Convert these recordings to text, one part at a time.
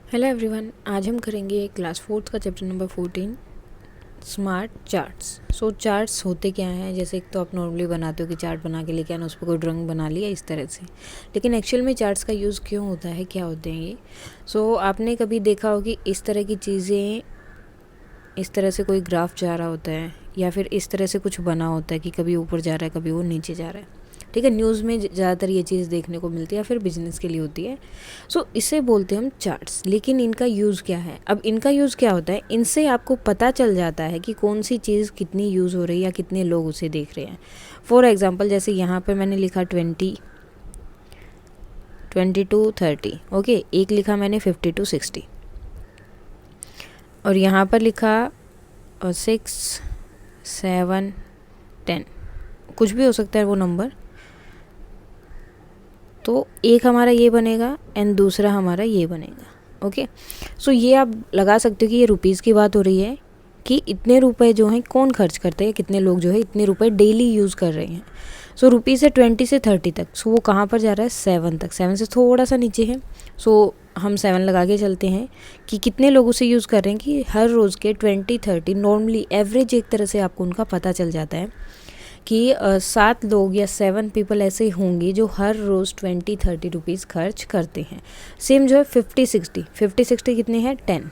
Hello everyone, आज हम करेंगे क्लास फोर्थ का चैप्टर नंबर 14 स्मार्ट चार्ट्स। सो चार्ट्स होते क्या हैं, जैसे एक तो आप नॉर्मली बनाते हो कि चार्ट बना के लेके आना, उस पर कोई ड्राइंग बना लिया इस तरह से। लेकिन एक्चुअल में चार्ट्स का यूज़ क्यों होता है, क्या होते हैं ये। आपने कभी देखा हो कि इस तरह की चीज़ें, इस तरह से कोई ग्राफ जा रहा होता है या फिर इस तरह से कुछ बना होता है कि कभी ऊपर जा रहा है कभी वो नीचे जा रहा है। ठीक है, न्यूज़ में ज़्यादातर ये चीज़ देखने को मिलती है या फिर बिजनेस के लिए होती है। इसे बोलते हैं हम चार्ट्स। लेकिन इनका यूज़ क्या है, अब इनका यूज़ क्या होता है, इनसे आपको पता चल जाता है कि कौन सी चीज़ कितनी यूज़ हो रही है या कितने लोग उसे देख रहे हैं। फॉर एग्ज़ाम्पल जैसे यहाँ पर मैंने लिखा 20 to 30, ओके। एक लिखा मैंने 50 to 60 और यहाँ पर लिखा 6, 7, 10, कुछ भी हो सकता है वो नंबर। तो एक हमारा ये बनेगा एंड दूसरा हमारा ये बनेगा, ओके। ये आप लगा सकते हो कि ये रुपीज़ की बात हो रही है कि इतने रुपए जो हैं कौन खर्च करते हैं, कितने लोग जो है इतने रुपए डेली यूज़ कर रहे हैं। रुपीज़ से 20 से 30 तक, वो कहाँ पर जा रहा है, 7 तक, 7 से थोड़ा सा नीचे है। हम 7 लगा के चलते हैं कि कितने लोग उसे यूज़ कर रहे हैं, कि हर रोज़ के 20, 30 नॉर्मली एवरेज एक तरह से आपको उनका पता चल जाता है कि 7 लोग या 7 पीपल ऐसे होंगे जो हर रोज़ 20-30 रुपीज़ खर्च करते हैं। सेम जो है 50-60 कितने हैं, 10,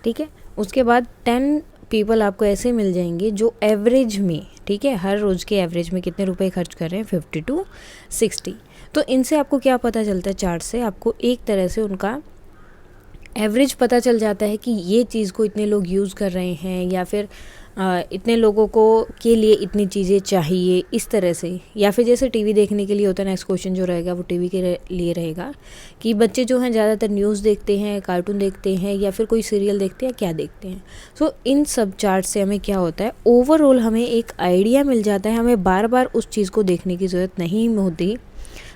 ठीक है। उसके बाद 10 पीपल आपको ऐसे मिल जाएंगे जो एवरेज में, ठीक है, हर रोज़ के एवरेज में कितने रुपए खर्च कर रहे हैं, 50 to 60। तो इनसे आपको क्या पता चलता है, चार्ट से आपको एक तरह से उनका एवरेज पता चल जाता है कि ये चीज़ को इतने लोग यूज़ कर रहे हैं या फिर इतने लोगों को के लिए इतनी चीज़ें चाहिए, इस तरह से। या फिर जैसे टीवी देखने के लिए होता है, नेक्स्ट क्वेश्चन जो रहेगा वो टीवी के लिए रहेगा कि बच्चे जो हैं ज़्यादातर न्यूज़ देखते हैं, कार्टून देखते हैं या फिर कोई सीरियल देखते हैं, क्या देखते हैं। इन सब चार्ट से हमें क्या होता है, ओवरऑल हमें एक आइडिया मिल जाता है। हमें बार बार उस चीज़ को देखने की ज़रूरत नहीं होती।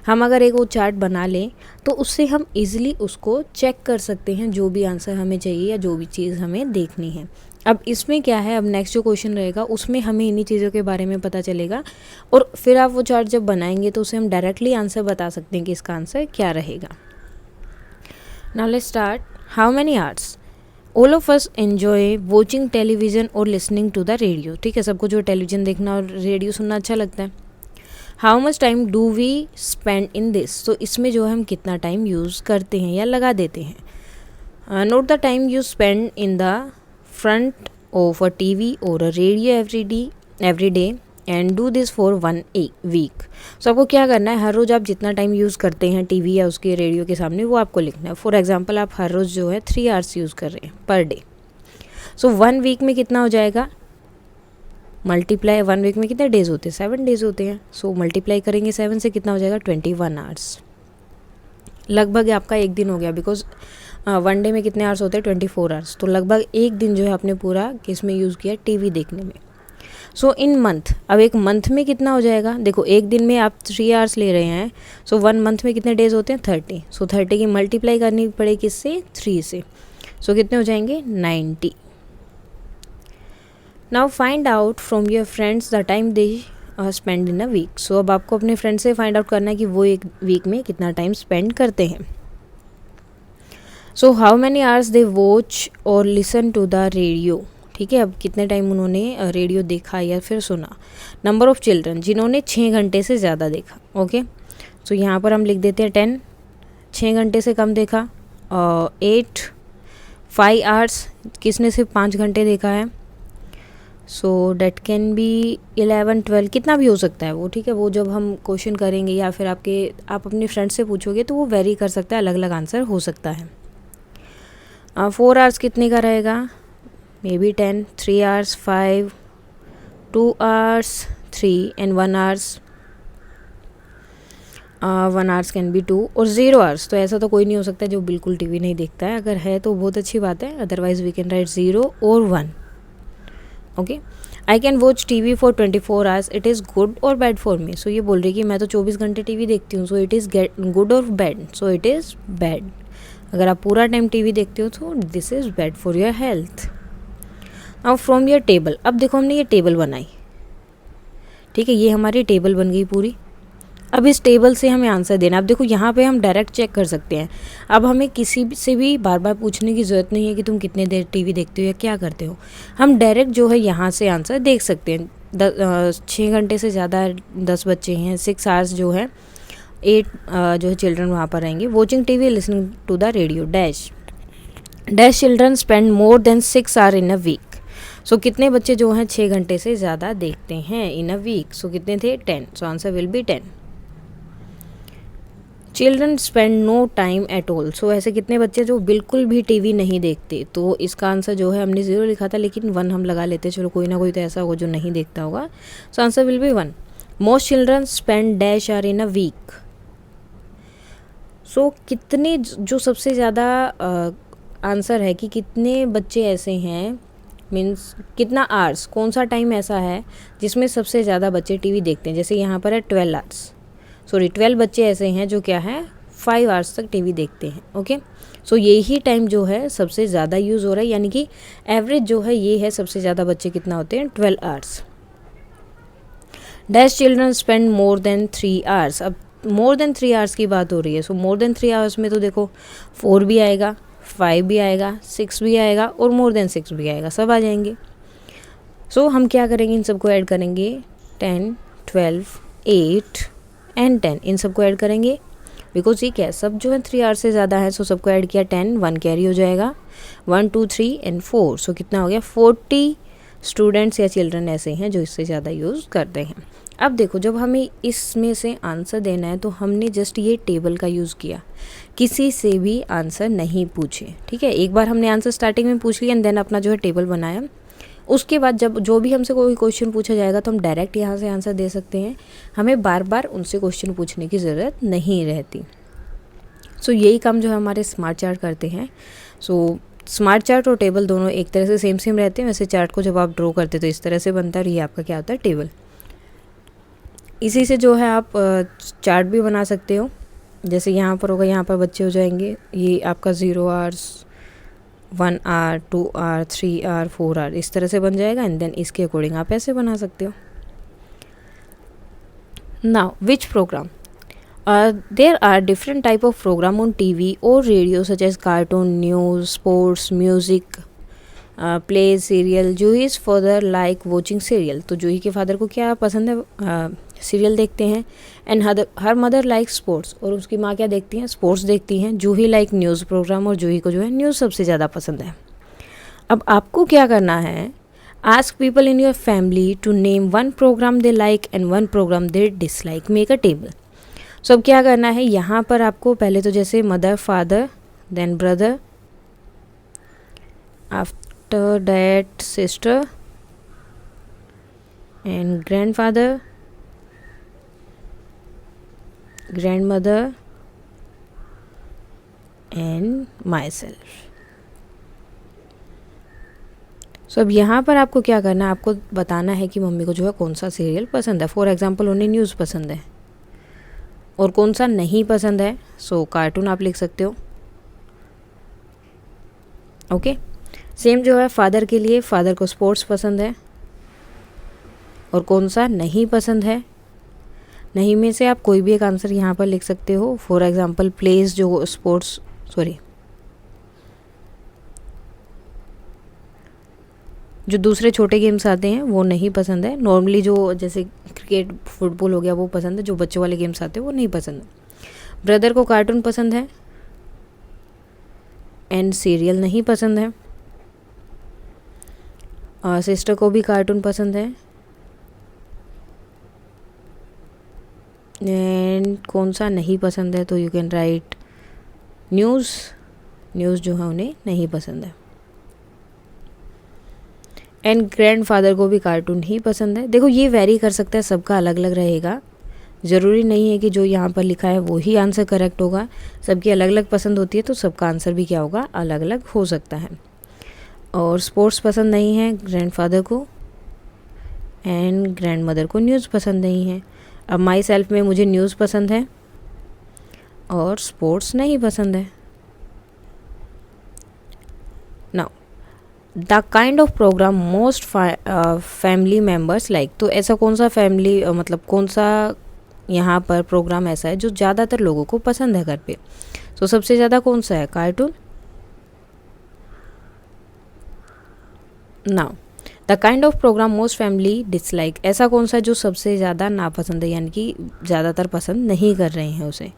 हम अगर एक वो चार्ट बना लें तो उससे हम इजीली उसको चेक कर सकते हैं, जो भी आंसर हमें चाहिए या जो भी चीज़ हमें देखनी है। अब इसमें क्या है, अब नेक्स्ट जो क्वेश्चन रहेगा उसमें हमें इन्हीं चीज़ों के बारे में पता चलेगा और फिर आप वो चार्ट जब बनाएंगे तो उसे हम डायरेक्टली आंसर बता सकते हैं कि इसका आंसर क्या रहेगा। Now let's start. How many hours all of us enjoy watching television और लिसनिंग टू द रेडियो। ठीक है, सबको जो टेलीविज़न देखना और रेडियो सुनना अच्छा लगता है। How much time do we spend in this. तो इसमें जो है हम कितना टाइम यूज़ करते हैं या लगा देते हैं। Note the time you spend in the front of a TV और a radio every day and do this for 1 week. आपको क्या करना है, हर रोज़ आप जितना टाइम यूज़ करते हैं टीवी या उसके रेडियो के सामने वो आपको लिखना है। फॉर एग्जाम्पल आप हर रोज़ जो है 3 आवर्स यूज़ कर रहे हैं पर डे। 1 वीक में कितना हो जाएगा, मल्टीप्लाई, 1 वीक में कितने डेज़ होते हैं, 7 डेज़ होते हैं। मल्टीप्लाई करेंगे 7 से, कितना हो जाएगा, 21 आवर्स। लगभग आपका एक दिन हो गया, बिकॉज 1 डे में कितने आवर्स होते हैं, 24 आवर्स। तो लगभग एक दिन जो है आपने पूरा किस में यूज़ किया, टीवी देखने में। इन मंथ, अब एक मंथ में कितना हो जाएगा, देखो एक दिन में आप 3 आवर्स ले रहे हैं। 1 मंथ में कितने डेज़ होते हैं, 30। 30 की मल्टीप्लाई करनी पड़ेगी किससे, 3 से। कितने हो जाएंगे, 90। Now find out from your friends the time they spend in a week. अब आपको अपने फ्रेंड से फाइंड आउट करना है कि वो एक वीक में कितना टाइम स्पेंड करते हैं। How many hours they watch और लिसन टू द रेडियो। ठीक है, अब कितने टाइम उन्होंने रेडियो देखा या फिर सुना। नंबर ऑफ़ चिल्ड्रन, जिन्होंने 6 घंटे से ज़्यादा देखा, ओके। यहाँ पर हम लिख देते हैं 10, 6 घंटे से कम देखा। 8, 5 आवर्स, किसने सिर्फ 5 घंटे देखा है। डेट कैन बी 11, 12, कितना भी हो सकता है वो, ठीक है। वो जब हम क्वेश्चन करेंगे या फिर आप अपने फ्रेंड से पूछोगे तो वो वेरी कर सकता है, अलग अलग आंसर हो सकता है। 4 आवर्स कितने का रहेगा, may be 10, 3 hours 5, 2 hours 3 and 1 hours 1 hours can be 2 और 0 आवर्स। तो ऐसा तो कोई नहीं हो सकता जो बिल्कुल टीवी नहीं देखता है। अगर है तो बहुत अच्छी बात है, अदरवाइज वी कैन राइट 0 और 1। Okay, I can watch TV for 24 hours, it is good और बैड फॉर मी। ये बोल रही है कि मैं तो 24 घंटे टीवी देखती हूँ। इट इज़ गुड और बैड, इट इज़ बैड। अगर आप पूरा टाइम टीवी देखते हो तो this is bad for your health. Now from your table, अब देखो हमने ये टेबल बनाई, ठीक है, ये हमारी टेबल बन गई पूरी। अब इस टेबल से हमें आंसर देना। अब देखो यहाँ पे हम डायरेक्ट चेक कर सकते हैं। अब हमें किसी से भी बार बार पूछने की ज़रूरत नहीं है कि तुम कितने देर टीवी देखते हो या क्या करते हो। हम डायरेक्ट जो है यहाँ से आंसर देख सकते हैं। 6 घंटे से ज़्यादा 10 बच्चे हैं, 6 आवर्स जो है 8 जो है चिल्ड्रन वहाँ पर रहेंगे। Watching TV, listening to the radio, dash dash children spend more than 6 hour in a week. So कितने बच्चे जो हैं 6 घंटे से ज़्यादा देखते हैं इन अ वीक। सो कितने थे? 10। So answer will be 10। Children spend no time at all. So ऐसे कितने बच्चे जो बिल्कुल भी टीवी नहीं देखते। तो इसका आंसर जो है हमने 0 लिखा था, लेकिन 1 हम लगा लेते, चलो कोई ना कोई तो ऐसा होगा जो नहीं देखता होगा। So answer will be 1। Most children spend dash are in a week. So कितने जो सबसे ज़्यादा आंसर है कि कितने बच्चे ऐसे हैं, मीन्स कितना आवर्स, कौन सा टाइम ऐसा है जिसमें सबसे ज़्यादा बच्चे टीवी देखते हैं। जैसे यहाँ पर है 12 आवर्स, 12 बच्चे ऐसे हैं जो क्या है 5 आवर्स तक टीवी देखते हैं। ओके, सो यही टाइम जो है सबसे ज़्यादा यूज़ हो रहा है, यानी कि एवरेज जो है ये है सबसे ज़्यादा बच्चे कितना होते हैं 12 hours. Dash children spend more then 3 hours. अब मोर देन 3 आवर्स की बात हो रही है। सो मोर देन 3 आवर्स में तो देखो 4 भी आएगा, 5 भी आएगा, 6 भी आएगा और मोर देन 6 भी आएगा, सब आ जाएंगे। सो हम क्या करेंगे, इन सबको ऐड करेंगे। 10, 12, 8 एंड 10, इन सबको ऐड करेंगे। बिकॉज ये क्या है, सब जो है 3 आवर्स से ज़्यादा है। सो सबको ऐड किया, 10, 1 कैरी हो जाएगा, 1, 2, 3 एंड 4। सो कितना हो गया 40 स्टूडेंट्स या चिल्ड्रन ऐसे हैं जो इससे ज़्यादा यूज़ करते हैं। अब देखो, जब हमें इसमें से आंसर देना है तो हमने जस्ट ये टेबल का यूज़ किया, किसी से भी आंसर नहीं पूछे। ठीक है, एक बार हमने आंसर स्टार्टिंग में पूछ लिया एंड देन अपना जो है टेबल बनाया। उसके बाद जब जो भी हमसे कोई क्वेश्चन पूछा जाएगा तो हम डायरेक्ट यहाँ से आंसर दे सकते हैं, हमें बार बार उनसे क्वेश्चन पूछने की ज़रूरत नहीं रहती। सो यही काम जो है हमारे स्मार्ट चार्ट करते हैं। सो स्मार्ट चार्ट और टेबल दोनों एक तरह से सेम रहते हैं। वैसे चार्ट को जब आप ड्रॉ करते तो इस तरह से बनता है और ये आपका क्या होता है टेबल। इसी से जो है आप चार्ट भी बना सकते हो। जैसे यहाँ पर होगा, यहाँ पर बच्चे हो जाएंगे, ये आपका 0 hours, 1 hour, 2 hour, 3 hour, 4 hour, इस तरह से बन जाएगा एंड देन इसके अकॉर्डिंग आप ऐसे बना सकते हो। Now which programme, there are different type of program on TV or radio such as cartoon, news, sports, music, play, serial. जूही's father like watching serial. तो जूही के फादर को क्या पसंद है, सीरियल देखते हैं। And her mother like sports, और उसकी माँ क्या देखती हैं, स्पोर्ट्स देखती हैं। जूही लाइक न्यूज़ प्रोग्राम, और जूही को जो है न्यूज़ सबसे ज़्यादा पसंद है। अब आपको क्या करना है, ask people in your family to name 1 programme they like and 1 programme they dislike, make a table. So अब क्या करना है, यहाँ पर आपको पहले तो जैसे mother, father, then brother, after that sister and grandfather, grandmother and myself. So अब यहाँ पर आपको क्या करना है, आपको बताना है कि मम्मी को जो है कौन सा सीरियल पसंद है। फॉर एग्जाम्पल उन्हें न्यूज़ पसंद है और कौन सा नहीं पसंद है। सो कार्टून आप लिख सकते हो। ओके, सेम जो है फादर के लिए, फादर को स्पोर्ट्स पसंद है और कौन सा नहीं पसंद है। नहीं में से आप कोई भी एक आंसर यहाँ पर लिख सकते हो। फॉर एग्जांपल प्लेस, जो स्पोर्ट्स, जो दूसरे छोटे गेम्स आते हैं वो नहीं पसंद है। नॉर्मली जो जैसे क्रिकेट, फुटबॉल हो गया वो पसंद है, जो बच्चों वाले गेम्स आते हैं वो नहीं पसंद है। ब्रदर को कार्टून पसंद है एंड सीरियल नहीं पसंद है। और सिस्टर को भी कार्टून पसंद है एंड कौन सा नहीं पसंद है, तो यू कैन राइट न्यूज़ जो है उन्हें नहीं पसंद है। एंड ग्रैंडफादर को भी कार्टून ही पसंद है। देखो ये वेरी कर सकता है, सबका अलग अलग रहेगा, ज़रूरी नहीं है कि जो यहाँ पर लिखा है वो ही आंसर करेक्ट होगा। सबकी अलग अलग पसंद होती है तो सबका आंसर भी क्या होगा, अलग अलग हो सकता है। और स्पोर्ट्स पसंद नहीं है ग्रैंडफादर को एंड ग्रैंडमदर को न्यूज़ पसंद नहीं है। अब माई सेल्फ में मुझे न्यूज़ पसंद है और स्पोर्ट्स नहीं पसंद है। Now the kind of programme most family members like, तो ऐसा कौन सा फैमिली मतलब कौन सा यहाँ पर प्रोग्राम ऐसा है जो ज़्यादातर लोगों को पसंद है घर पे। सो सबसे ज़्यादा कौन सा है? Cartoon. Now the kind of programme most family dislike, ऐसा कौन सा जो सबसे ज़्यादा नापसंद है, यानी कि ज़्यादातर पसंद नहीं कर रहे हैं उसे।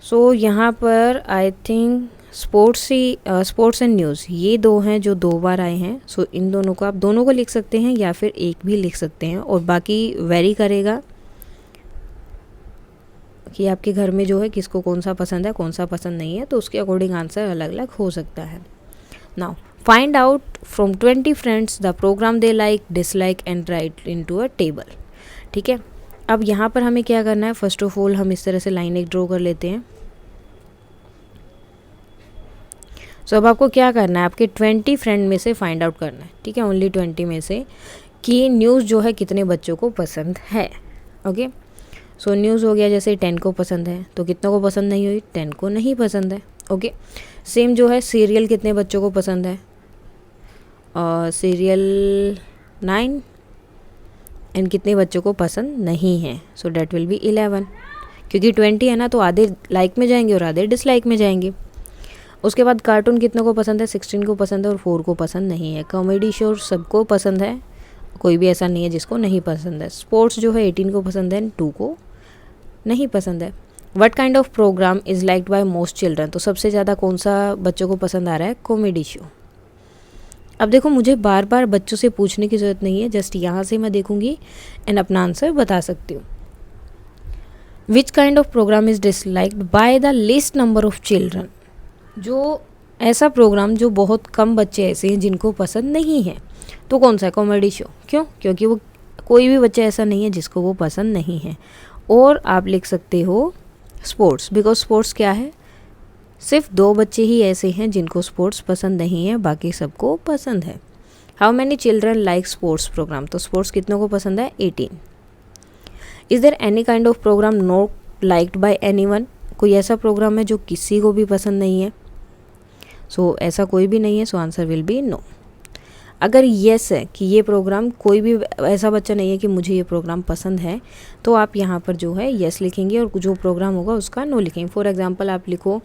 सो यहाँ पर I think sports and news, ये दो हैं जो 2 बार आए हैं। सो इन दोनों को आप दोनों को लिख सकते हैं या फिर एक भी लिख सकते हैं, और बाकी वेरी करेगा कि आपके घर में जो है किसको कौन सा पसंद है, कौन सा पसंद नहीं है, तो उसके अकॉर्डिंग आंसर अलग अलग हो सकता है। Now find out from 20 friends the programme they like dislike and write into a table. ठीक है, अब यहाँ पर हमें क्या करना है, फर्स्ट ऑफ ऑल हम इस तरह से लाइन एक ड्रॉ कर लेते हैं। सो अब आपको क्या करना है, आपके 20 फ्रेंड में से फाइंड आउट करना है, ठीक है, ओनली 20 में से, कि न्यूज़ जो है कितने बच्चों को पसंद है। ओके, सो न्यूज़ हो गया, जैसे 10 को पसंद है तो कितनों को पसंद नहीं हुई, 10 को नहीं पसंद है। ओके, सेम जो है सीरियल कितने बच्चों को पसंद है, सीरियल 9, एंड कितने बच्चों को पसंद नहीं है, सो डेट विल बी 11, क्योंकि 20 है ना, तो आधे लाइक में जाएंगे और आधे डिसलाइक में जाएंगे। उसके बाद कार्टून कितनों को पसंद है, 16 को पसंद है और 4 को पसंद नहीं है। कॉमेडी शो सबको पसंद है, कोई भी ऐसा नहीं है जिसको नहीं पसंद है। स्पोर्ट्स जो है 18 को पसंद है, 2 को नहीं पसंद है। What kind of programme is liked by most children, तो सबसे ज़्यादा कौन सा बच्चों को पसंद आ रहा है, कॉमेडी शो। अब देखो, मुझे बार बार बच्चों से पूछने की ज़रूरत नहीं है, जस्ट यहाँ से मैं देखूंगी एंड अपना आंसर बता सकती हूँ। Which kind of programme is disliked by the least number of children, जो ऐसा प्रोग्राम जो बहुत कम बच्चे ऐसे हैं जिनको पसंद नहीं है, तो कौन सा है, कॉमेडी शो। क्यों? क्योंकि वो कोई भी बच्चा ऐसा नहीं है जिसको वो पसंद नहीं है। और आप लिख सकते हो स्पोर्ट्स, बिकॉज स्पोर्ट्स क्या है, सिर्फ 2 बच्चे ही ऐसे हैं जिनको स्पोर्ट्स पसंद नहीं है, बाकी सबको पसंद है। How many children like sports programme, तो स्पोर्ट्स कितनों को पसंद है, 18। Is there any kind of programme not liked by anyone, कोई ऐसा प्रोग्राम है जो किसी को भी पसंद नहीं है, सो ऐसा कोई भी नहीं है, so answer will be no. अगर येस है कि ये प्रोग्राम, कोई भी ऐसा बच्चा नहीं है कि मुझे ये प्रोग्राम पसंद है, तो आप यहाँ पर जो है येस लिखेंगे और जो प्रोग्राम होगा उसका नो लिखेंगे। फॉर एग्जांपल आप लिखो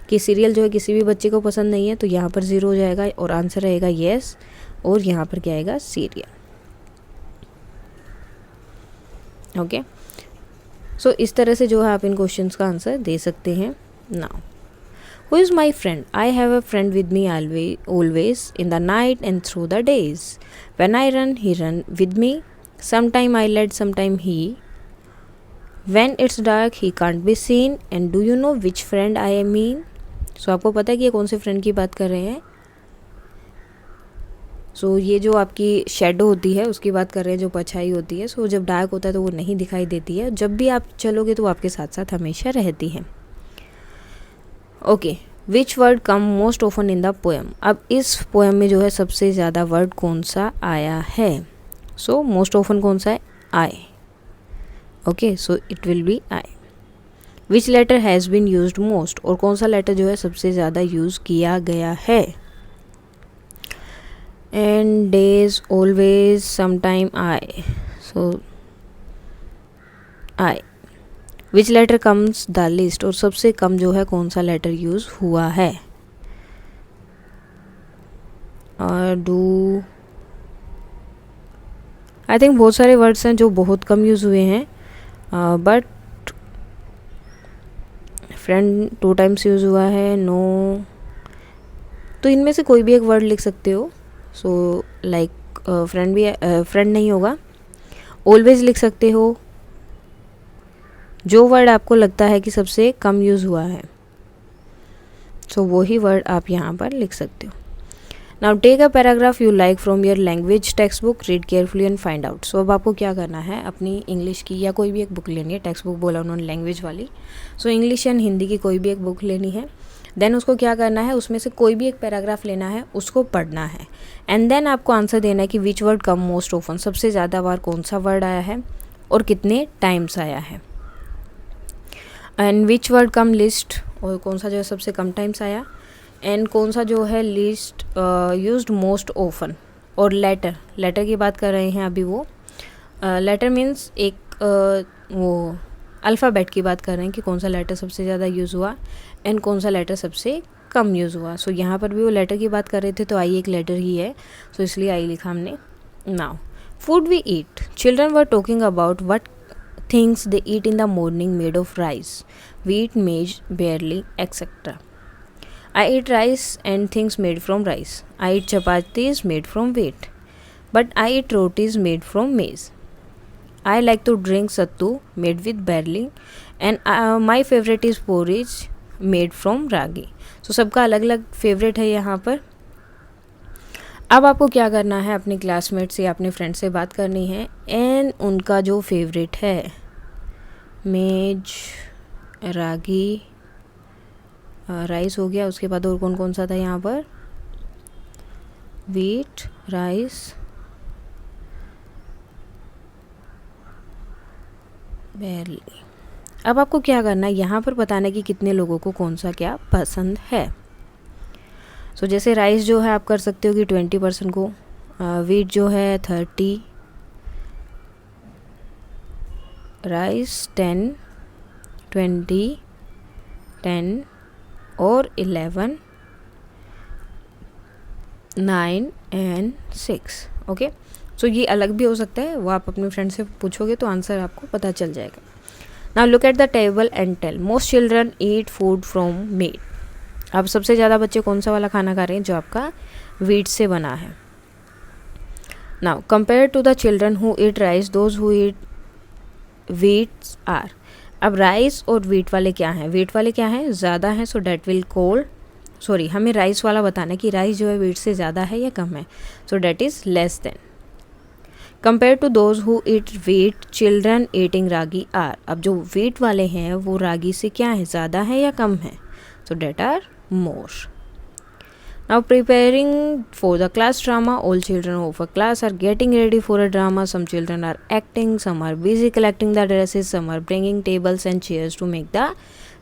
कि सीरियल जो है किसी भी बच्चे को पसंद नहीं है, तो यहाँ पर 0 हो जाएगा और आंसर रहेगा येस, और यहाँ पर क्या आएगा, सीरियल। ओके, सो इस तरह से जो है आप इन क्वेश्चंस का आंसर दे सकते हैं। Now Who is my friend? I have a friend with me always in the night and through the days. When I run, he run with me. Sometime I lead, sometime he. When it's dark, he can't be seen. And do you know which friend I mean? So आपको पता है कि ये कौन से friend की बात कर रहे हैं? सो ये जो आपकी शेडो होती है उसकी बात कर रहे हैं, जो परछाई होती है। सो जब डार्क होता है तो वो नहीं दिखाई देती है, जब भी आप चलोगे तो आपके साथ साथ हमेशा रहती है। Okay, which word come most often in the poem, अब इस पोएम में जो है सबसे ज़्यादा वर्ड कौन सा आया है। सो मोस्ट ऑफन कौन सा है, I. Okay, so it will be I. Which letter has been used most, और कौन सा लेटर जो है सबसे ज़्यादा यूज़ किया गया है। And days, always, sometime, I, so I. Which letter comes the list, और सबसे कम जो है कौन सा लेटर यूज़ हुआ है। और डू, आई थिंक बहुत सारे वर्ड्स हैं जो बहुत कम यूज़ हुए हैं, बट फ्रेंड 2 टाइम्स यूज़ हुआ है, नो, तो इनमें से कोई भी एक वर्ड लिख सकते हो। सो लाइक फ्रेंड भी, फ्रेंड नहीं होगा, ऑलवेज लिख सकते हो, जो वर्ड आपको लगता है कि सबसे कम यूज़ हुआ है, सो वो ही वर्ड आप यहाँ पर लिख सकते हो। Now take a paragraph you like from your language textbook, read carefully and find out. So अब आपको क्या करना है, अपनी इंग्लिश की या कोई भी एक बुक लेनी है, टेक्स्ट बुक बोला उन्होंने लैंग्वेज वाली, सो इंग्लिश एंड हिंदी की कोई भी एक बुक लेनी है। देन उसको क्या करना है, उसमें से कोई भी एक पैराग्राफ लेना है, उसको पढ़ना है, एंड देन आपको आंसर देना है कि which word come most often, सबसे ज़्यादा बार कौन सा वर्ड आया है और कितने टाइम्स आया है। And which word come list, और कौन सा जो है सबसे कम टाइम्स आया, एंड कौन सा जो है लिस्ट यूज्ड मोस्ट ऑफन। और लेटर की बात कर रहे हैं अभी, वो लेटर मीन्स एक वो अल्फ़ाबेट की बात कर रहे हैं कि कौन सा लेटर सबसे ज़्यादा यूज़ हुआ एंड कौन सा लेटर सबसे कम यूज़ हुआ. सो यहाँ पर भी वो लेटर की बात कर रहे थे, तो आई एक लेटर ही है, सो इसलिए आई लिखा हमने. Now food we eat. Children were talking about what things they eat in the morning made of rice, wheat, maize, barley, etc. I eat rice and things made from rice. I eat chapatis made from wheat. But I eat rotis made from maize. I like to drink sattu made with barley. And my favorite is porridge made from ragi. So सबका अलग अलग favourite है यहाँ पर. अब आपको क्या करना है, अपने क्लासमेट से या अपने फ्रेंड से बात करनी है एंड उनका जो फेवरेट है मेज, रागी, राइस हो गया, उसके बाद और कौन कौन सा था यहाँ पर, वीट, राइस, बैरली. अब आपको क्या करना है, यहाँ पर बताना है कि कितने लोगों को कौन सा क्या पसंद है. सो जैसे राइस जो है आप कर सकते हो कि 20% को, वीट जो है 30, राइस 10, 20, 10 और 11, 9 एंड 6. ओके, सो ये अलग भी हो सकता है, वो आप अपने फ्रेंड से पूछोगे तो आंसर आपको पता चल जाएगा. Now look at the table and tell. Most children eat food from made. अब सबसे ज़्यादा बच्चे कौन सा वाला खाना खा रहे हैं, जो आपका वीट से बना है. Now compare to the children who eat rice, those who eat wheats are. अब राइस और वीट वाले क्या हैं, वीट वाले क्या हैं, ज़्यादा हैं, so that will call, sorry हमें राइस वाला बताना है कि राइस जो है वीट से ज़्यादा है या कम है, so that is less than. Compare to those who eat wheat, children eating ragi are. अब जो वीट वाले हैं वो रागी से क्या है, ज़्यादा है या कम है, so that are more. Now preparing for the class drama, all children of a class are getting ready for a drama. Some children are acting, some are busy collecting the dresses, some are bringing tables and chairs to make the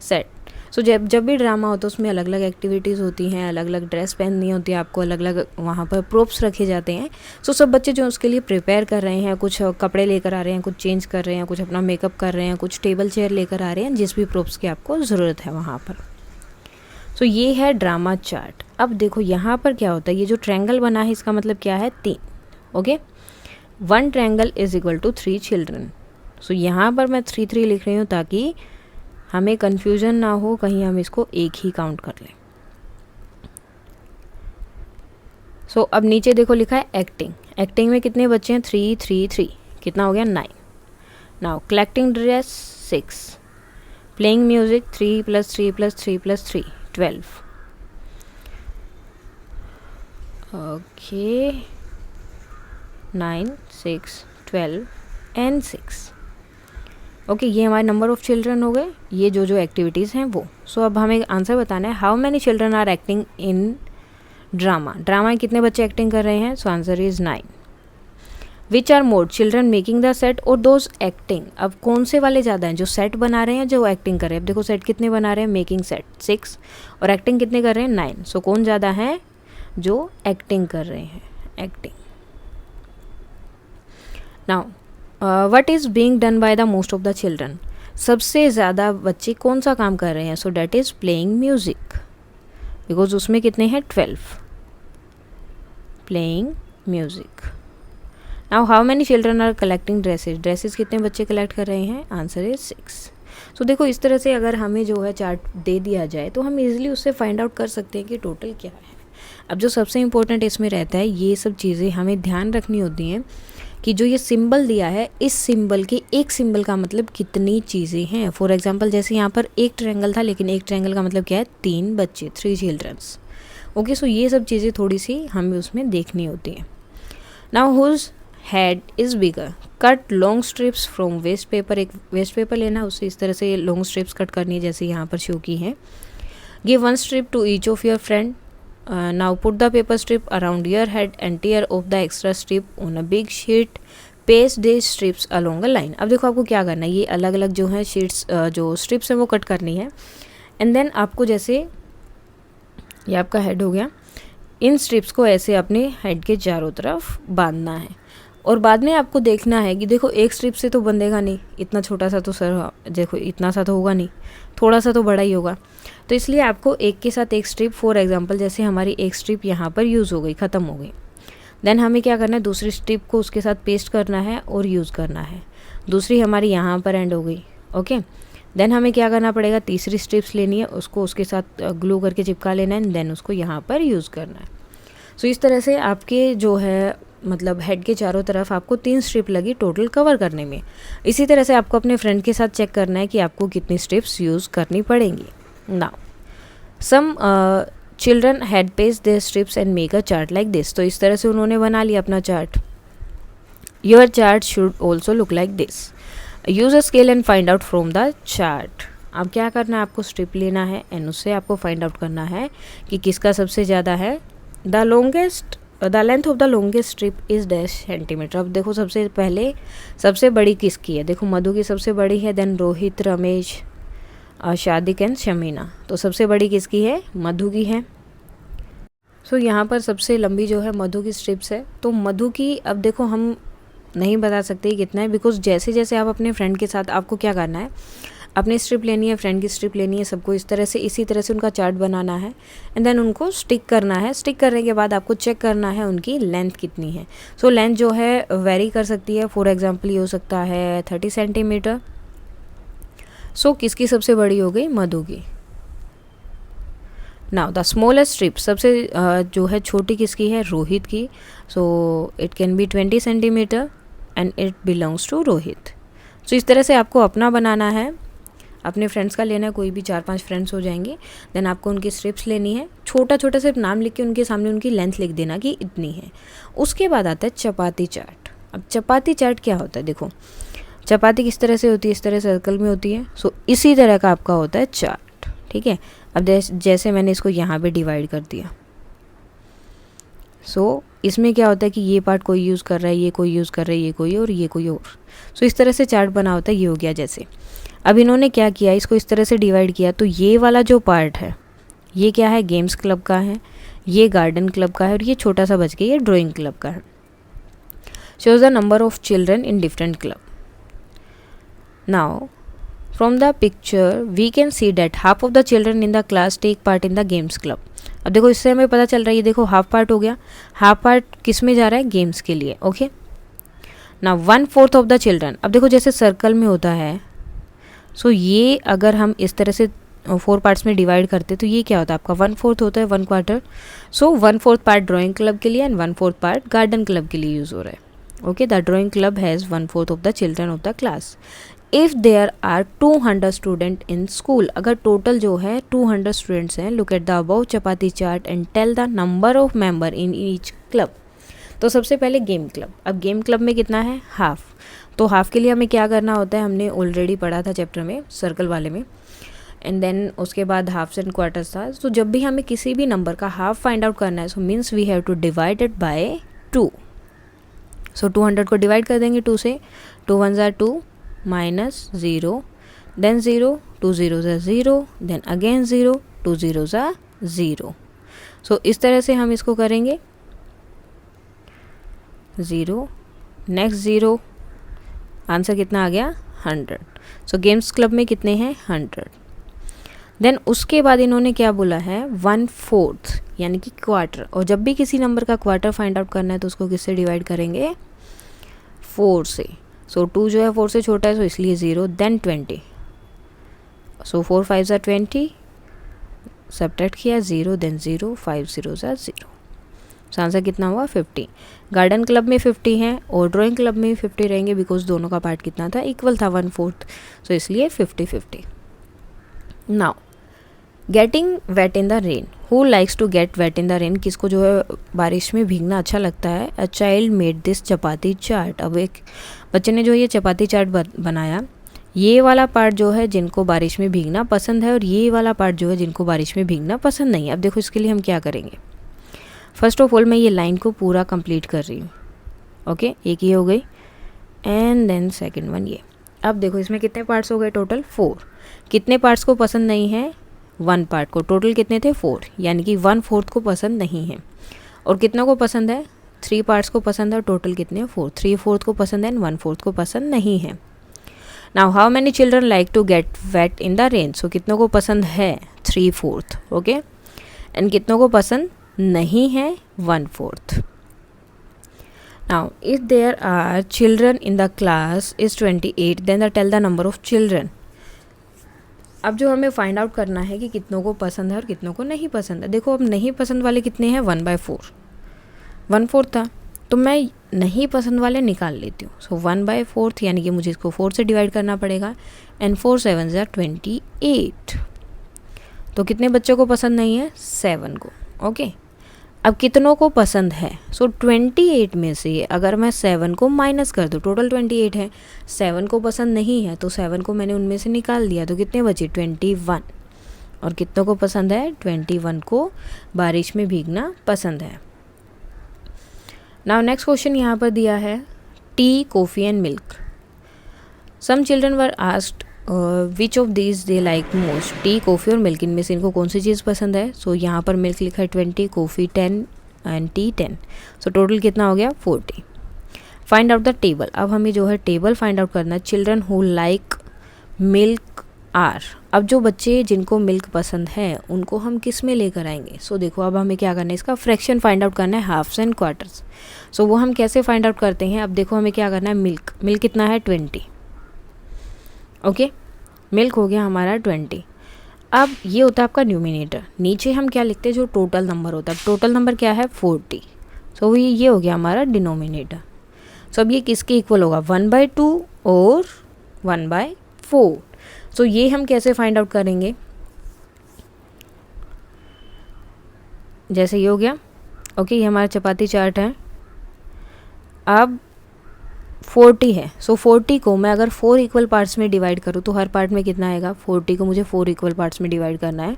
set. So जब भी drama होता है उसमें अलग अलग activities होती हैं, अलग अलग ड्रेस पहननी होती है आपको, अलग अलग वहाँ पर प्रोप्स रखे जाते हैं. सो सब बच्चे जो उसके लिए प्रिपेयर कर रहे हैं, कुछ कपड़े लेकर आ रहे हैं, कुछ चेंज कर रहे हैं, कुछ अपना मेकअप कर रहे हैं, कुछ टेबल चेयर लेकर आ रहे हैं, जिस भी प्रोप्स की आपको ज़रूरत है वहाँ पर. सो ये है ड्रामा चार्ट. अब देखो यहाँ पर क्या होता है, ये जो ट्रायंगल बना है इसका मतलब क्या है, 3. Okay, 1 triangle is equal to 3 children. So यहाँ पर मैं 3 3 लिख रही हूँ ताकि हमें कन्फ्यूजन ना हो, कहीं हम इसको एक ही काउंट कर लें. सो अब नीचे देखो लिखा है एक्टिंग. एक्टिंग में कितने बच्चे हैं, 3 3 3, कितना हो गया 9. Now collecting dress 6, playing music 3 + 3 + 3 + 3 12. Okay, 9 6 12 and 6. Okay, ये हमारे नंबर ऑफ चिल्ड्रन हो गए, ये जो जो एक्टिविटीज़ हैं वो. सो अब हमें आंसर बताना है, how many children are acting in drama. Drama में कितने बच्चे एक्टिंग कर रहे हैं, so answer is 9. Which are more, children making the set और दोज एक्टिंग. अब कौन से वाले ज़्यादा हैं, जो सेट बना रहे हैं, जो एक्टिंग कर रहे हैं. अब देखो सेट कितने बना रहे हैं, मेकिंग सेट 6, और एक्टिंग कितने कर रहे हैं, 9. सो कौन ज़्यादा है, जो एक्टिंग कर रहे हैं, acting. Now what is being done by the most of the children. सबसे ज़्यादा बच्चे कौन सा काम कर रहे हैं, so that is playing music, because उसमें कितने हैं 12, playing music. Now how many children are collecting dresses. Dresses कितने बच्चे कलेक्ट कर रहे हैं, आंसर इज 6. सो देखो इस तरह से अगर हमें जो है चार्ट दे दिया जाए तो हम इजीली उससे फाइंड आउट कर सकते हैं कि टोटल क्या है. अब जो सबसे इम्पोर्टेंट इसमें रहता है, ये सब चीज़ें हमें ध्यान रखनी होती हैं कि जो ये सिंबल दिया है, इस सिंबल के एक सिंबल का मतलब कितनी चीज़ें हैं. फॉर एग्जांपल जैसे यहाँ पर एक ट्रायंगल था, लेकिन एक ट्रायंगल का मतलब क्या है, 3 बच्चे, 3 चिल्ड्रंस. ओके, सो ये सब चीज़ें थोड़ी सी हमें उसमें देखनी होती हैं. Now whose head is bigger. Cut long strips from waste paper. एक वेस्ट पेपर लेना, उससे इस तरह से लॉन्ग स्ट्रिप्स कट करनी है, जैसे यहाँ पर शो की है. Give 1 strip to each of your friend. Now put the paper strip around your head and tear off the extra strip on a big sheet. Paste the strips along a line. अब देखो आपको क्या करना है, ये अलग अलग जो है शीट्स, जो स्ट्रिप्स हैं वो कट करनी है. एंड देन आपको जैसे ये आपका हेड हो गया, इन स्ट्रिप्स को ऐसे अपने हेड के चारों तरफ बांधना है. और बाद में आपको देखना है कि देखो एक स्ट्रिप से तो बंधेगा नहीं, इतना छोटा सा तो सर देखो इतना सा तो होगा नहीं, थोड़ा सा तो बड़ा ही होगा। तो इसलिए आपको एक के साथ एक स्ट्रिप, फॉर एग्जांपल जैसे हमारी एक स्ट्रिप यहाँ पर यूज़ हो गई, ख़त्म हो गई, देन हमें क्या करना है, दूसरी स्ट्रिप को उसके साथ पेस्ट करना है और यूज़ करना है। दूसरी हमारी यहाँ पर एंड हो गई, ओके। देन हमें क्या करना पड़ेगा, तीसरी स्ट्रिप्स लेनी है, उसको उसके साथ ग्लू करके चिपका लेना है, देन उसको यहाँ पर यूज़ करना है। सो इस तरह से आपके जो है मतलब हेड के चारों तरफ आपको 3 स्ट्रिप लगी टोटल कवर करने में। इसी तरह से आपको अपने फ्रेंड के साथ चेक करना है कि आपको कितनी स्ट्रिप्स यूज़ करनी पड़ेंगी। Now some children had paste their strips and make a chart like this. तो इस तरह से उन्होंने बना लिया अपना chart. Your chart should also look like this. Use a scale and find out from the chart. अब क्या करना है, आपको स्ट्रिप लेना है एंड उससे आपको फाइंड आउट करना है कि किसका सबसे ज़्यादा है। The length of the longest strip is dash centimetre. अब देखो सबसे पहले सबसे बड़ी किसकी है, देखो मधु की सबसे बड़ी है, देन रोहित, रमेश, शादिक एंड शमीना। तो सबसे बड़ी किसकी है, मधु की है। सो यहाँ पर सबसे लंबी जो है मधु की स्ट्रिप्स है। तो मधु की अब देखो हम नहीं बता सकते कितना है, बिकॉज जैसे जैसे आप अपने फ्रेंड के साथ, आपको क्या करना है, अपनी स्ट्रिप लेनी है, फ्रेंड की स्ट्रिप लेनी है, सबको इस तरह से इसी तरह से उनका चार्ट बनाना है एंड देन उनको स्टिक करना है। स्टिक करने के बाद आपको चेक करना है उनकी लेंथ कितनी है। सो लेंथ जो है वेरी कर सकती है, फॉर एग्जांपल ये हो सकता है 30 सेंटीमीटर। सो किसकी सबसे बड़ी हो गई, मधु की। नाउ द स्मॉलेस्ट स्ट्रिप, सबसे जो है छोटी किसकी है, रोहित की। So it can be 20 centimetre and it belongs to Rohit. So इस तरह से आपको अपना बनाना है, अपने फ्रेंड्स का लेना है, कोई भी 4-5 फ्रेंड्स हो जाएंगे। देन आपको उनकी स्ट्रिप्स लेनी है, छोटा छोटा सिर्फ नाम लिख के उनके सामने उनकी लेंथ लिख देना कि इतनी है। उसके बाद आता है चपाती चार्ट। अब चपाती चार्ट क्या होता है, देखो चपाती किस तरह से होती है, इस तरह सर्कल में होती है। सो इसी तरह का आपका होता है चार्ट, ठीक है। अब जैसे मैंने इसको यहाँ पे डिवाइड कर दिया। सो इसमें क्या होता है कि ये पार्ट कोई यूज़ कर रहा है, ये कोई यूज़ कर रहा है, ये कोई और ये कोई और। सो इस तरह से चार्ट बना होता है। ये हो गया जैसे। अब इन्होंने क्या किया, इसको इस तरह से डिवाइड किया। तो ये वाला जो पार्ट है ये क्या है, गेम्स क्लब का है, ये गार्डन क्लब का है और ये छोटा सा बच गया, ये ड्राइंग क्लब का है। Shows the number of children in different club. Now from the picture we can see that half of the children in the class take part in the games club. अब देखो इससे हमें पता चल रहा है, देखो हाफ पार्ट हो गया। हाफ पार्ट किस में जा रहा है, गेम्स के लिए, okay. Now 1/4 of the children. अब देखो जैसे सर्कल में होता है, सो ये अगर हम इस तरह से 4 पार्ट्स में डिवाइड करते तो ये क्या होता है आपका 1/4 होता है, 1/4। सो 1/4 पार्ट ड्राइंग क्लब के लिए एंड 1/4 पार्ट गार्डन क्लब के लिए यूज़ हो रहा है, okay. The drawing club has 1/4 of the children of the class. If there are 200 student in school, अगर टोटल जो है 200 स्टूडेंट्स हैं, look at the above chapati chart and tell the number of member in each club. तो सबसे पहले game club. अब game club में कितना है, हाफ। तो हाफ के लिए हमें क्या करना होता है, हमने ऑलरेडी पढ़ा था चैप्टर में, सर्कल वाले में। एंड देन उसके बाद हाफ्स एंड क्वार्टर्स था। तो जब भी हमें किसी भी नंबर का हाफ फाइंड आउट करना है, so means we have to divide it by 2। So 200 को डिवाइड कर देंगे 2 से। 2 1 ज़ा 2 माइनस 0, देन 0, 2 0 ज़ा 0, देन अगेन 0, 2 0 ज़ा 0। सो इस तरह से हम इसको करेंगे। 0 नेक्स्ट 0, आंसर कितना आ गया 100। सो गेम्स क्लब में कितने हैं 100। देन उसके बाद इन्होंने क्या बोला है 1/4 यानी कि क्वार्टर। और जब भी किसी नंबर का क्वार्टर फाइंड आउट करना है तो उसको किससे डिवाइड करेंगे, 4 से। सो 2 जो है 4 से छोटा है, सो इसलिए 0, देन 20। सो 4 5 ज़ा 20, सब्ट्रैक्ट किया 0, देन 0, 5 0 ज़ा 0। सो आंसर कितना हुआ 50। गार्डन क्लब में 50 हैं और ड्राइंग क्लब में 50 रहेंगे, बिकॉज दोनों का पार्ट कितना था, इक्वल था 1/4। सो इसलिए 50-50। Now getting wet in the rain. Who likes to get wet in the rain, किसको जो है बारिश में भीगना अच्छा लगता है। A child made this chapati chart. अब एक बच्चे ने जो ये चपाती चार्ट बनाया, ये वाला पार्ट जो है जिनको बारिश में भीगना पसंद है और ये वाला पार्ट जो है जिनको बारिश में भीगना पसंद नहीं है। अब देखो इसके लिए हम क्या करेंगे, फर्स्ट ऑफ ऑल मैं ये लाइन को पूरा कंप्लीट कर रही हूँ, ओके। एक ये हो गई एंड देन सेकंड वन ये। अब देखो इसमें कितने पार्ट्स हो गए, टोटल 4। कितने पार्ट्स को पसंद नहीं है, 1 पार्ट को। टोटल कितने थे 4, यानी कि 1/4 को पसंद नहीं है। और कितना को पसंद है 3 पार्ट्स को पसंद है, टोटल कितने हैं 4, 3/4 को पसंद है एंड 1/4 को पसंद नहीं है। Now how many children like to get wet in the rain, so कितनों को पसंद है 3/4, ओके, एंड कितनों को पसंद नहीं है 1/4। Now if there are children in the class is 28 then tell the number of children. अब जो हमें फाइंड आउट करना है कि कितनों को पसंद है और कितनों को नहीं पसंद है। देखो अब नहीं पसंद वाले कितने हैं 1/4, 1/4 था, तो मैं नहीं पसंद वाले निकाल लेती हूँ। सो 1/4 यानी कि मुझे इसको 4 से डिवाइड करना पड़ेगा एंड 4 7 28। तो कितने बच्चों को पसंद नहीं है 7 को, ओके। अब कितनों को पसंद है, सो 28 में से अगर मैं 7 को माइनस कर दूँ, टोटल 28 है, 7 को पसंद नहीं है तो 7 को मैंने उनमें से निकाल दिया, तो कितने बचे 21। और कितनों को पसंद है 21 को बारिश में भीगना पसंद है। नाउ नेक्स्ट क्वेश्चन यहाँ पर दिया है tea, coffee and milk. Some children were asked which of these they like most, tea, coffee और मिल्क, इनमें से इनको कौन सी चीज़ पसंद है। सो यहाँ पर मिल्क लिखा है 20, coffee 10 and T 10, so total कितना हो गया 40। फाइंड आउट द टेबल, अब हमें जो है टेबल फाइंड आउट करना है। Children who like milk are, अब जो बच्चे जिनको मिल्क पसंद है उनको हम किस में लेकर आएंगे। सो देखो अब हमें क्या करना है, इसका फ्रैक्शन फाइंड आउट करना है, हाफ्स एंड क्वार्टर्स। सो वो हम कैसे फाइंड आउट करते हैं, अब देखो हमें क्या करना है, मिल्क कितना है 20, ओके, मिल्क हो गया हमारा 20। अब ये होता है आपका न्यूमिनेटर, नीचे हम क्या लिखते हैं जो टोटल नंबर होता है, टोटल नंबर क्या है 40, सो ये हो गया हमारा डिनोमिनेटर। सो अब ये किसके इक्वल होगा 1/2 और 1/4। सो ये हम कैसे फाइंड आउट करेंगे, जैसे ये हो गया, ओके, ये हमारा चपाती चार्ट है। अब 40 है, सो 40 को मैं अगर 4 इक्वल पार्ट्स में डिवाइड करूँ तो हर पार्ट में कितना आएगा, 40 को मुझे 4 इक्वल पार्ट्स में डिवाइड करना है।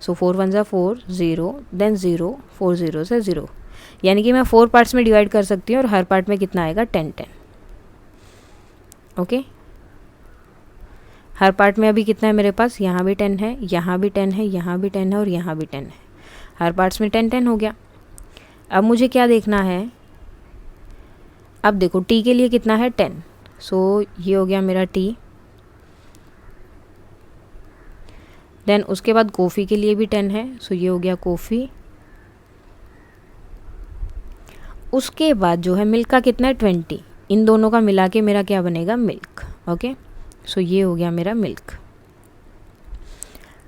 सो 4 1 4, 0 देन 0, 4 0 से 0, यानी कि मैं 4 पार्ट्स में डिवाइड कर सकती हूँ और हर पार्ट में कितना आएगा 10 10, ओके। हर पार्ट में अभी कितना है मेरे पास, यहाँ भी 10 है, यहाँ भी 10 है, यहाँ भी 10 है और यहाँ भी 10 है, हर पार्ट्स में 10 10 हो गया। अब मुझे क्या देखना है, अब देखो टी के लिए कितना है 10, सो ये हो गया मेरा टी। देन उसके बाद कॉफ़ी के लिए भी 10 है, सो ये हो गया कॉफ़ी। उसके बाद जो है मिल्क का कितना है 20, इन दोनों का मिला के मेरा क्या बनेगा मिल्क, ओके। सो ये हो गया मेरा मिल्क।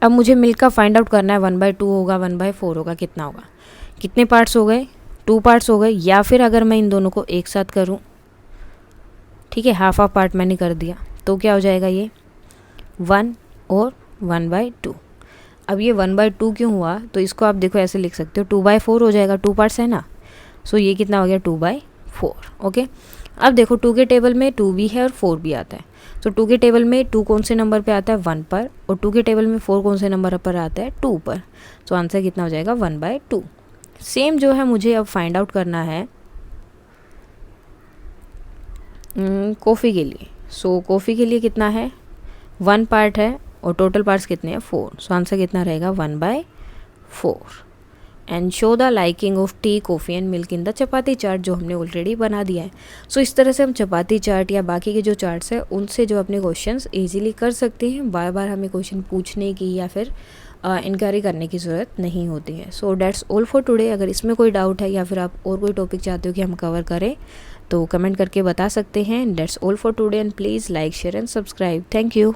अब मुझे मिल्क का फाइंड आउट करना है, 1/2 होगा 1/4 होगा, कितना होगा, कितने पार्ट्स हो गए 2 पार्ट्स हो गए, या फिर अगर मैं इन दोनों को एक साथ करूं, ठीक है, हाफ पार्ट मैंने कर दिया, तो क्या हो जाएगा ये 1 और 1/2। अब ये 1/2 क्यों हुआ, तो इसको आप देखो ऐसे लिख सकते हो 2/4 हो जाएगा, 2 पार्ट्स है ना, सो ये कितना हो गया 2/4, ओके। अब देखो 2 के टेबल में 2 भी है और 4 भी आता है, तो 2 के टेबल में 2 कौन से नंबर पे आता है 1 पर, और 2 के टेबल में 4 कौन से नंबर पर आता है 2 पर, तो आंसर कितना हो जाएगा 1/2। सेम जो है मुझे अब फाइंड आउट करना है कॉफ़ी के लिए। सो कॉफ़ी के लिए कितना है 1 पार्ट है और टोटल पार्ट्स कितने हैं 4, सो आंसर कितना रहेगा 1/4। And show the liking of T, coffee and milk in the chapati chart, जो हमने ऑलरेडी बना दिया है। सो इस तरह से हम चपाती चार्ट या बाकी के जो चार्ट्स हैं उनसे जो अपने क्वेश्चंस इजीली कर सकते हैं, बार बार हमें क्वेश्चन पूछने की या फिर इंक्वायरी करने की ज़रूरत नहीं होती है। सो डैट्स ऑल फॉर टुडे। अगर इसमें कोई डाउट है या फिर आप और कोई टॉपिक चाहते हो कि हम कवर करें तो कमेंट करके बता सकते हैं। That's all for today and please like share and subscribe. Thank you.